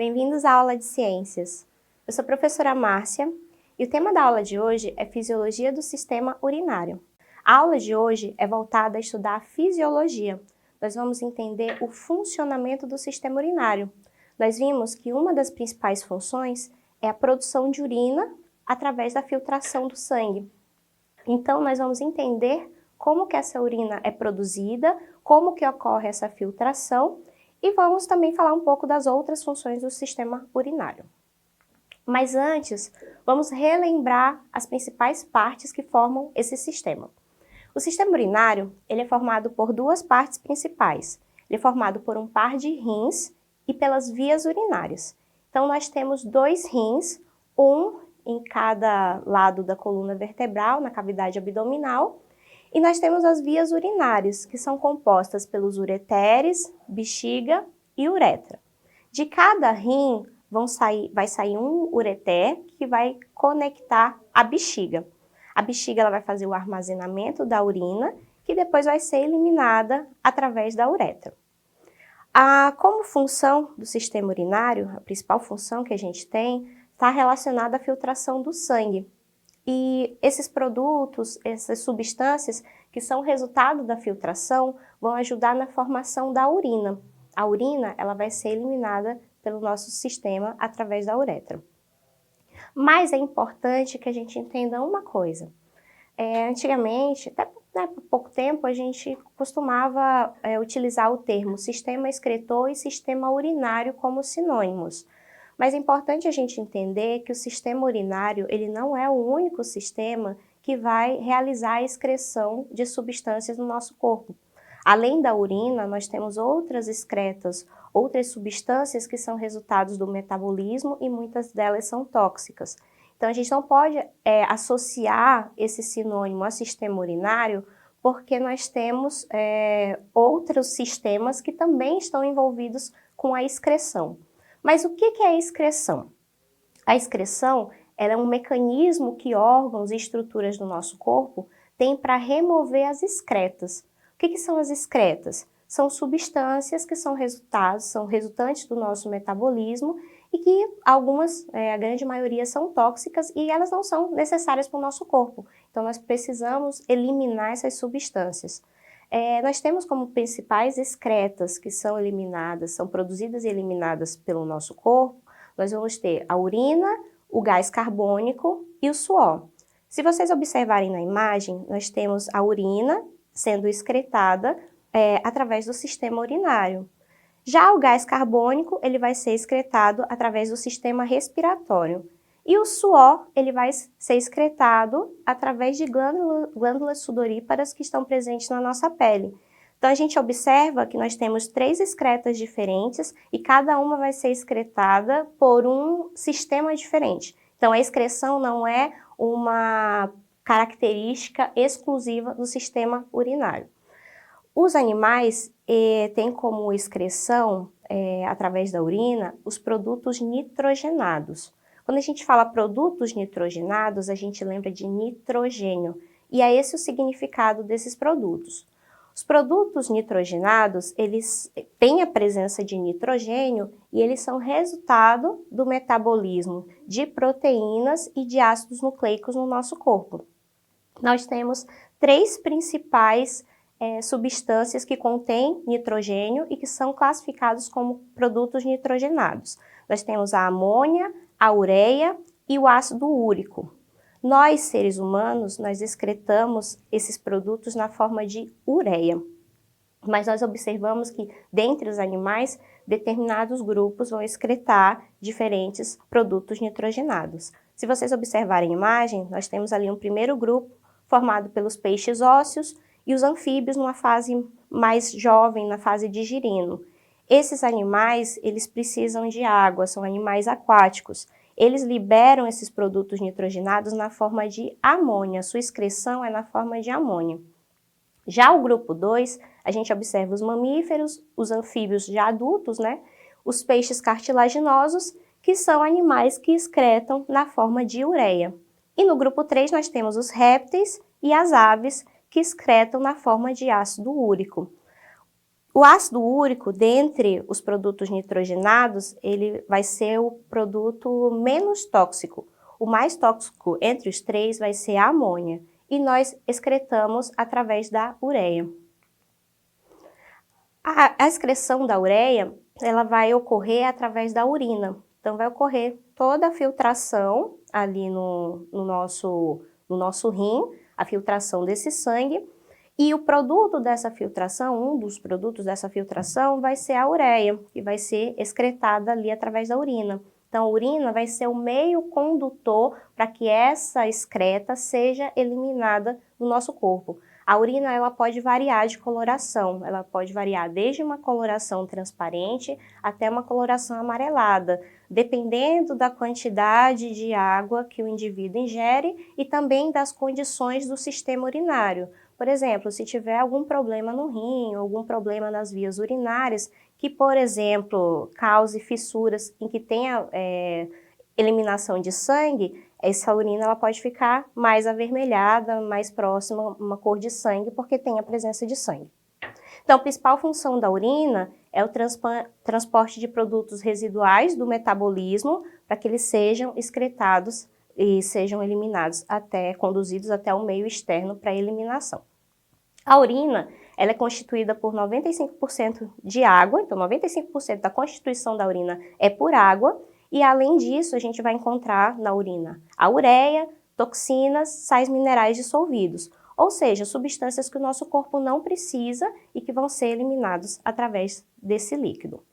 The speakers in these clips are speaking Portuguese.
bem-vindos à aula de ciências. Eu sou a professora Márcia e o tema da aula de hoje é Fisiologia do Sistema Urinário. A aula de hoje é voltada a estudar a fisiologia. Nós vamos entender o funcionamento do sistema urinário. Nós vimos que uma das principais funções é a produção de urina através da filtração do sangue. Então, nós vamos entender como que essa urina é produzida, como que ocorre essa filtração e vamos também falar um pouco das outras funções do sistema urinário. Mas antes, vamos relembrar as principais partes que formam esse sistema. O sistema urinário, ele é formado por duas partes principais. Ele é formado por um par de rins e pelas vias urinárias. Então, nós temos dois rins, um em cada lado da coluna vertebral, na cavidade abdominal, e nós temos as vias urinárias, que são compostas pelos ureteres, bexiga e uretra. De cada rim vai sair um ureter que vai conectar a bexiga. A bexiga ela vai fazer o armazenamento da urina, que depois vai ser eliminada através da uretra. Como função do sistema urinário, a principal função que a gente tem está relacionada à filtração do sangue. E esses produtos, essas substâncias que são resultado da filtração vão ajudar na formação da urina. A urina ela vai ser eliminada pelo nosso sistema através da uretra. Mas é importante que a gente entenda uma coisa. Antigamente, até por pouco tempo, a gente costumava utilizar o termo sistema excretor e sistema urinário como sinônimos. Mas é importante a gente entender que o sistema urinário ele não é o único sistema que vai realizar a excreção de substâncias no nosso corpo. Além da urina, nós temos outras excretas, outras substâncias que são resultados do metabolismo e muitas delas são tóxicas. Então, a gente não pode associar esse sinônimo ao sistema urinário porque nós temos outros sistemas que também estão envolvidos com a excreção. Mas o que é a excreção? A excreção ela é um mecanismo que órgãos e estruturas do nosso corpo têm para remover as excretas. O que são as excretas? São substâncias que são resultantes do nosso metabolismo e que algumas, a grande maioria, são tóxicas e elas não são necessárias para o nosso corpo. Então, nós precisamos eliminar essas substâncias. Nós temos como principais excretas que são eliminadas, são produzidas e eliminadas pelo nosso corpo, nós vamos ter a urina, o gás carbônico e o suor. Se vocês observarem na imagem, nós temos a urina sendo excretada através do sistema urinário. Já o gás carbônico, ele vai ser excretado através do sistema respiratório. E o suor, ele vai ser excretado através de glândulas sudoríparas que estão presentes na nossa pele. Então, a gente observa que nós temos 3 excretas diferentes e cada uma vai ser excretada por um sistema diferente. Então, a excreção não é uma característica exclusiva do sistema urinário. Os animais têm como excreção, através da urina, os produtos nitrogenados. Quando a gente fala produtos nitrogenados, a gente lembra de nitrogênio, e é esse o significado desses produtos. Os produtos nitrogenados, eles têm a presença de nitrogênio e eles são resultado do metabolismo de proteínas e de ácidos nucleicos no nosso corpo. Nós temos 3 principais substâncias que contêm nitrogênio e que são classificados como produtos nitrogenados. Nós temos a amônia, a ureia e o ácido úrico. Nós, seres humanos, nós excretamos esses produtos na forma de ureia. Mas nós observamos que, dentre os animais, determinados grupos vão excretar diferentes produtos nitrogenados. Se vocês observarem a imagem, nós temos ali um primeiro grupo formado pelos peixes ósseos e os anfíbios numa fase mais jovem, na fase de girino. Esses animais, eles precisam de água, são animais aquáticos. Eles liberam esses produtos nitrogenados na forma de amônia, sua excreção é na forma de amônia. Já o grupo 2, a gente observa os mamíferos, os anfíbios já adultos, os peixes cartilaginosos, que são animais que excretam na forma de ureia. E no grupo 3 nós temos os répteis e as aves, que excretam na forma de ácido úrico. O ácido úrico, dentre os produtos nitrogenados, ele vai ser o produto menos tóxico. O mais tóxico entre os três vai ser a amônia, e nós excretamos através da ureia. A excreção da ureia, ela vai ocorrer através da urina. Então, vai ocorrer toda a filtração ali no nosso rim, a filtração desse sangue, e o produto dessa filtração, um dos produtos dessa filtração, vai ser a ureia, que vai ser excretada ali através da urina. Então, a urina vai ser o meio condutor para que essa excreta seja eliminada do nosso corpo. A urina, ela pode variar de coloração, ela pode variar desde uma coloração transparente até uma coloração amarelada, dependendo da quantidade de água que o indivíduo ingere e também das condições do sistema urinário. Por exemplo, se tiver algum problema no rim, algum problema nas vias urinárias, que, por exemplo, cause fissuras em que tenha eliminação de sangue, essa urina ela pode ficar mais avermelhada, mais próxima, uma cor de sangue, porque tem a presença de sangue. Então, a principal função da urina é o transporte de produtos residuais do metabolismo para que eles sejam excretados e sejam eliminados conduzidos até o meio externo para eliminação. A urina, ela é constituída por 95% de água, então 95% da constituição da urina é por água, e além disso a gente vai encontrar na urina a ureia, toxinas, sais minerais dissolvidos, ou seja, substâncias que o nosso corpo não precisa e que vão ser eliminados através desse líquido.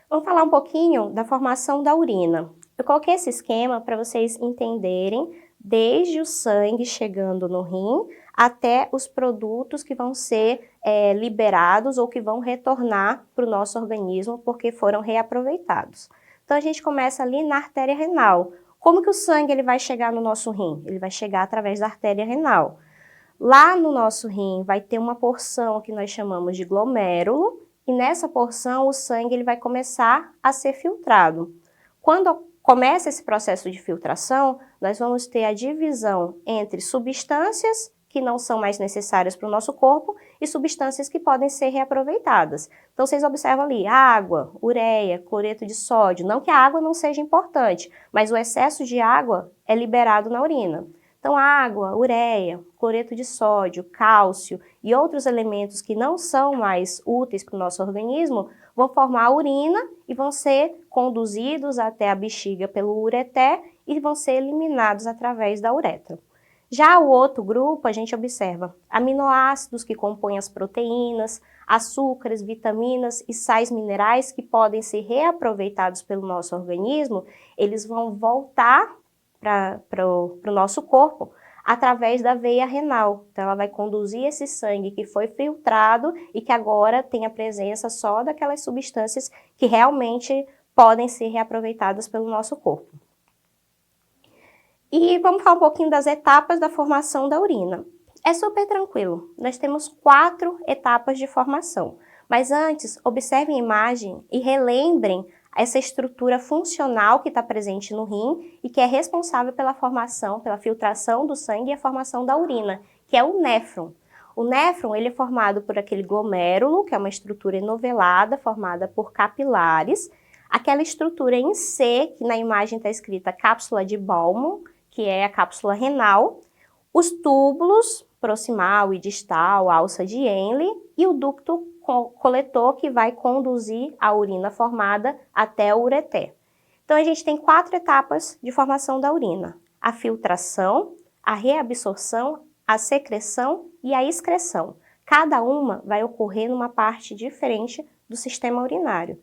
Vamos falar um pouquinho da formação da urina. Eu coloquei esse esquema para vocês entenderem desde o sangue chegando no rim até os produtos que vão ser liberados ou que vão retornar para o nosso organismo porque foram reaproveitados. Então, a gente começa ali na artéria renal. Como que o sangue ele vai chegar no nosso rim? Ele vai chegar através da artéria renal. Lá no nosso rim vai ter uma porção que nós chamamos de glomérulo, e nessa porção o sangue ele vai começar a ser filtrado. Quando começa esse processo de filtração, nós vamos ter a divisão entre substâncias que não são mais necessárias para o nosso corpo e substâncias que podem ser reaproveitadas. Então, vocês observam ali, água, ureia, cloreto de sódio. Não que a água não seja importante, mas o excesso de água é liberado na urina. Então, água, ureia, cloreto de sódio, cálcio e outros elementos que não são mais úteis para o nosso organismo vão formar a urina e vão ser conduzidos até a bexiga pelo ureter e vão ser eliminados através da uretra. Já o outro grupo, a gente observa aminoácidos que compõem as proteínas, açúcares, vitaminas e sais minerais que podem ser reaproveitados pelo nosso organismo, eles vão voltar para o nosso corpo através da veia renal. Então, ela vai conduzir esse sangue que foi filtrado e que agora tem a presença só daquelas substâncias que realmente podem ser reaproveitadas pelo nosso corpo. E vamos falar um pouquinho das etapas da formação da urina. É super tranquilo, nós temos 4 etapas de formação. Mas antes, observem a imagem e relembrem essa estrutura funcional que está presente no rim e que é responsável pela formação, pela filtração do sangue e a formação da urina, que é o néfron. O néfron ele é formado por aquele glomérulo, que é uma estrutura enovelada, formada por capilares. Aquela estrutura em C, que na imagem está escrita cápsula de Bowman, que é a cápsula renal, os túbulos proximal e distal, alça de Henle, e o ducto coletor que vai conduzir a urina formada até o ureter. Então, a gente tem 4 etapas de formação da urina: a filtração, a reabsorção, a secreção e a excreção. Cada uma vai ocorrer numa parte diferente do sistema urinário,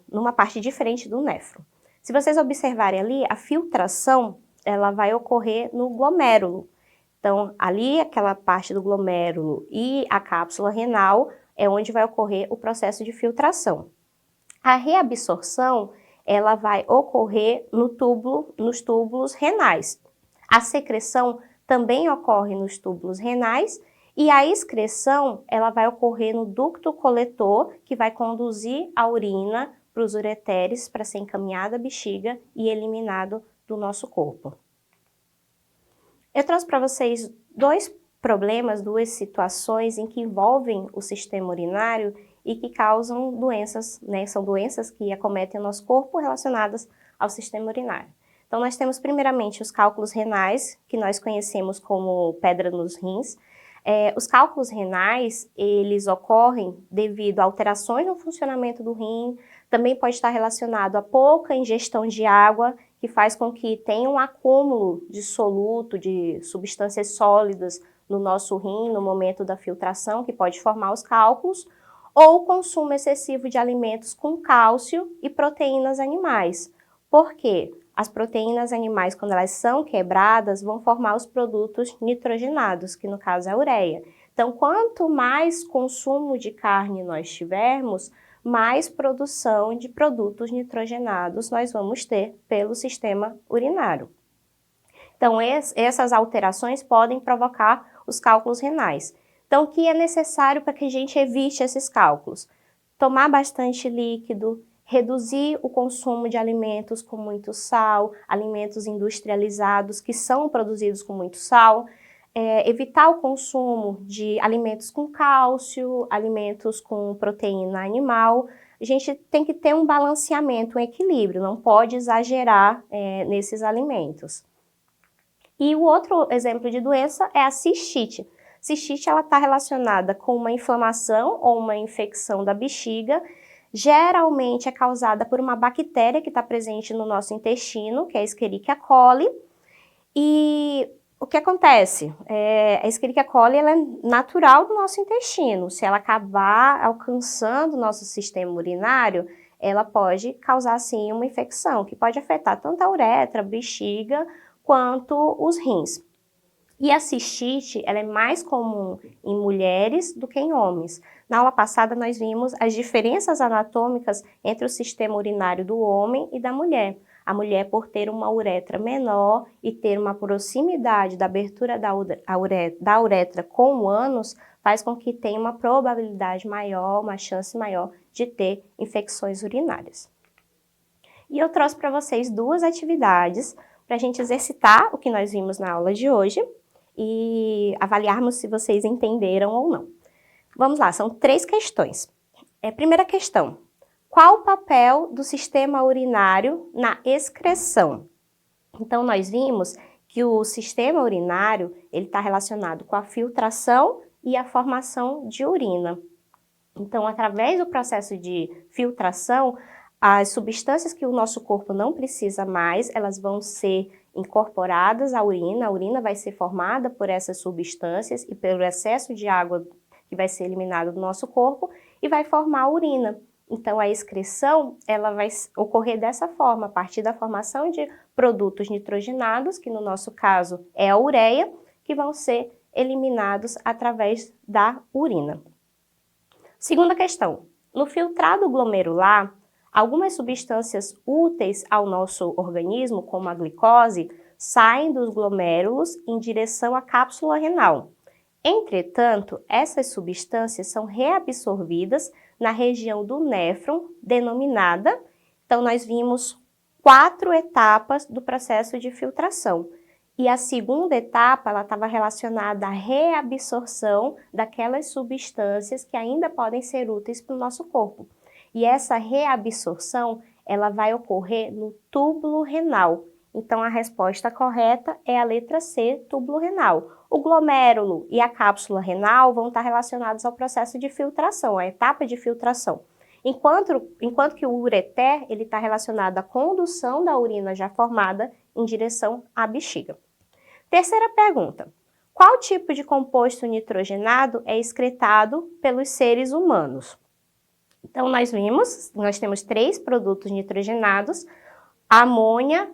numa parte diferente do néfron. Se vocês observarem ali, a filtração ela vai ocorrer no glomérulo. Então, ali, aquela parte do glomérulo e a cápsula renal é onde vai ocorrer o processo de filtração. A reabsorção, ela vai ocorrer nos túbulos renais. A secreção também ocorre nos túbulos renais e a excreção, ela vai ocorrer no ducto coletor, que vai conduzir a urina para os ureteres para ser encaminhada à bexiga e eliminado do nosso corpo. Eu trouxe para vocês 2 problemas, duas situações em que envolvem o sistema urinário e que causam doenças, né? São doenças que acometem o nosso corpo relacionadas ao sistema urinário. Então, nós temos primeiramente os cálculos renais, que nós conhecemos como pedra nos rins. Os cálculos renais, eles ocorrem devido a alterações no funcionamento do rim, também pode estar relacionado a pouca ingestão de água, que faz com que tenha um acúmulo de soluto, de substâncias sólidas no nosso rim no momento da filtração, que pode formar os cálculos, ou o consumo excessivo de alimentos com cálcio e proteínas animais. Por quê? As proteínas animais, quando elas são quebradas, vão formar os produtos nitrogenados, que no caso é a ureia. Então, quanto mais consumo de carne nós tivermos, mais produção de produtos nitrogenados nós vamos ter pelo sistema urinário. Então, essas alterações podem provocar os cálculos renais. Então, o que é necessário para que a gente evite esses cálculos? Tomar bastante líquido, reduzir o consumo de alimentos com muito sal, alimentos industrializados que são produzidos com muito sal, evitar o consumo de alimentos com cálcio, alimentos com proteína animal. A gente tem que ter um balanceamento, um equilíbrio, não pode exagerar nesses alimentos. E o outro exemplo de doença é a cistite. Cistite, ela está relacionada com uma inflamação ou uma infecção da bexiga. Geralmente é causada por uma bactéria que está presente no nosso intestino, que é a Escherichia coli. E o que acontece? A Escherichia coli ela é natural do nosso intestino. Se ela acabar alcançando o nosso sistema urinário, ela pode causar, sim, uma infecção, que pode afetar tanto a uretra, a bexiga, quanto os rins. E a cistite, ela é mais comum em mulheres do que em homens. Na aula passada, nós vimos as diferenças anatômicas entre o sistema urinário do homem e da mulher. A mulher, por ter uma uretra menor e ter uma proximidade da abertura da uretra com o ânus, faz com que tenha uma probabilidade maior, uma chance maior de ter infecções urinárias. E eu trouxe para vocês duas atividades para a gente exercitar o que nós vimos na aula de hoje e avaliarmos se vocês entenderam ou não. Vamos lá, são 3 questões. Primeira questão: qual o papel do sistema urinário na excreção? Então, nós vimos que o sistema urinário ele está relacionado com a filtração e a formação de urina. Então, através do processo de filtração, as substâncias que o nosso corpo não precisa mais, elas vão ser incorporadas à urina. A urina vai ser formada por essas substâncias e pelo excesso de água que vai ser eliminado do nosso corpo e vai formar a urina. Então, a excreção ela vai ocorrer dessa forma, a partir da formação de produtos nitrogenados, que no nosso caso é a ureia, que vão ser eliminados através da urina. Segunda questão: no filtrado glomerular, algumas substâncias úteis ao nosso organismo, como a glicose, saem dos glomérulos em direção à cápsula renal. Entretanto, essas substâncias são reabsorvidas na região do néfron, denominada. Então, nós vimos 4 etapas do processo de filtração. E a segunda etapa, ela estava relacionada à reabsorção daquelas substâncias que ainda podem ser úteis para o nosso corpo. E essa reabsorção, ela vai ocorrer no túbulo renal. Então, a resposta correta é a letra C, túbulo renal. O glomérulo e a cápsula renal vão estar relacionados ao processo de filtração, a etapa de filtração. Enquanto que o ureter, ele está relacionado à condução da urina já formada em direção à bexiga. Terceira pergunta: qual tipo de composto nitrogenado é excretado pelos seres humanos? Então, nós temos 3 produtos nitrogenados: a amônia,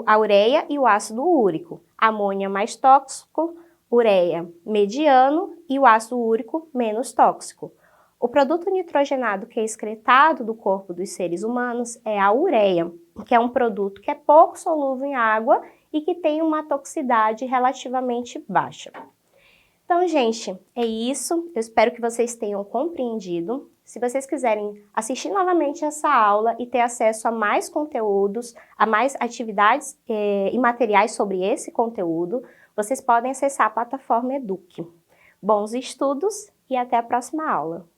a ureia e o ácido úrico. A amônia mais tóxico, ureia mediano e o ácido úrico menos tóxico. O produto nitrogenado que é excretado do corpo dos seres humanos é a ureia, que é um produto que é pouco solúvel em água e que tem uma toxicidade relativamente baixa. Então, gente, é isso. Eu espero que vocês tenham compreendido. Se vocês quiserem assistir novamente essa aula e ter acesso a mais conteúdos, a mais atividades e materiais sobre esse conteúdo, vocês podem acessar a plataforma Eduque. Bons estudos e até a próxima aula!